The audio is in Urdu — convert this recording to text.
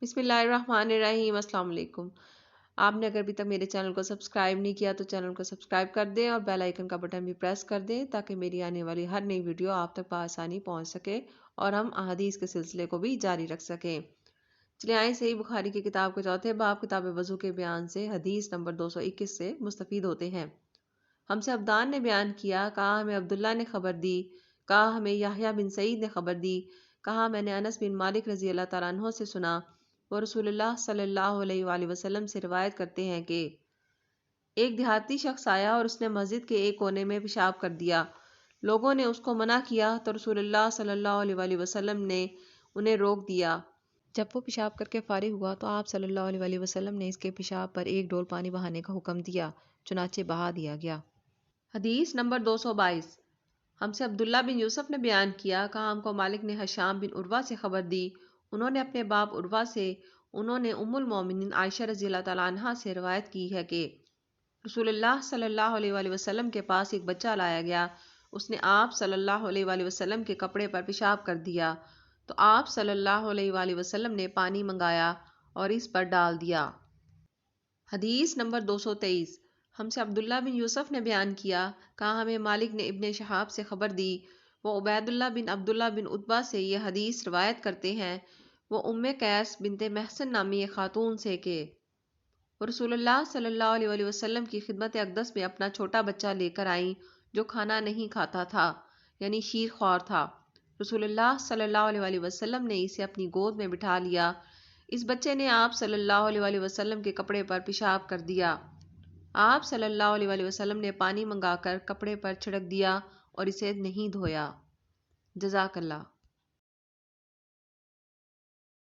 بسم اللہ الرحمن الرحیم۔ السلام علیکم۔ آپ نے اگر ابھی تک میرے چینل کو سبسکرائب نہیں کیا تو چینل کو سبسکرائب کر دیں اور بیل آئیکن کا بٹن بھی پریس کر دیں تاکہ میری آنے والی ہر نئی ویڈیو آپ تک بآسانی پہنچ سکے اور ہم احادیث کے سلسلے کو بھی جاری رکھ سکیں۔ چلیں آئیں صحیح بخاری کی کتاب کے چوتھے باب کتاب وضو کے بیان سے حدیث نمبر 221 سے مستفید ہوتے ہیں۔ ہم سے عبدان نے بیان کیا، کہا ہمیں عبداللہ نے خبر دی، کہا ہمیں یحییٰ بن سعید نے خبر دی، کہا میں نے انس بن مالک رضی اللہ تعالیٰ عنہ سے سنا، وہ رسول اللہ صلی اللہ علیہ وآلہ وسلم سے روایت کرتے ہیں کہ ایک دیہاتی شخص آیا اور اس نے مسجد کے ایک کونے میں پیشاب کر دیا۔ لوگوں نے اس کو منع کیا تو رسول اللہ صلی اللہ علیہ وآلہ وسلم نے انہیں روک دیا۔ جب وہ پیشاب کر کے فارغ ہوا تو آپ صلی اللہ علیہ وآلہ وسلم نے اس کے پیشاب پر ایک ڈول پانی بہانے کا حکم دیا، چنانچہ بہا دیا گیا۔ حدیث نمبر 222۔ ہم سے عبداللہ بن یوسف نے بیان کیا، کہا ہم کو مالک نے ہشام بن عروہ سے خبر دی، انہوں نے اپنے باپ عروہ سے، انہوں نے ام المومنین عائشہ رضی اللہ تعالیٰ عنہا سے روایت کی ہے کہ رسول اللہ صلی اللہ علیہ وآلہ وسلم کے پاس ایک بچہ لایا گیا، اس نے آپ صلی اللہ علیہ وآلہ وسلم کے کپڑے پر پیشاب کر دیا تو آپ صلی اللہ علیہ وآلہ وسلم نے پانی منگایا اور اس پر ڈال دیا۔ حدیث نمبر 223۔ ہم سے عبداللہ بن یوسف نے بیان کیا، کہا ہمیں مالک نے ابن شہاب سے خبر دی، وہ عبید اللہ بن عبداللہ بن عتبہ سے یہ حدیث روایت کرتے ہیں، وہ ام قیس بنت محسن نامی ایک خاتون سے کہ وہ رسول اللہ صلی اللہ علیہ وآلہ وسلم کی خدمت اقدس میں اپنا چھوٹا بچہ لے کر آئیں جو کھانا نہیں کھاتا تھا، یعنی شیر خوار تھا۔ رسول اللہ صلی اللہ علیہ وآلہ وسلم نے اسے اپنی گود میں بٹھا لیا۔ اس بچے نے آپ صلی اللہ علیہ وآلہ وسلم کے کپڑے پر پیشاب کر دیا۔ آپ صلی اللہ علیہ وآلہ وسلم نے پانی منگا کر کپڑے پر چھڑک دیا اور اسے نہیں دھویا۔ جزاک اللہ۔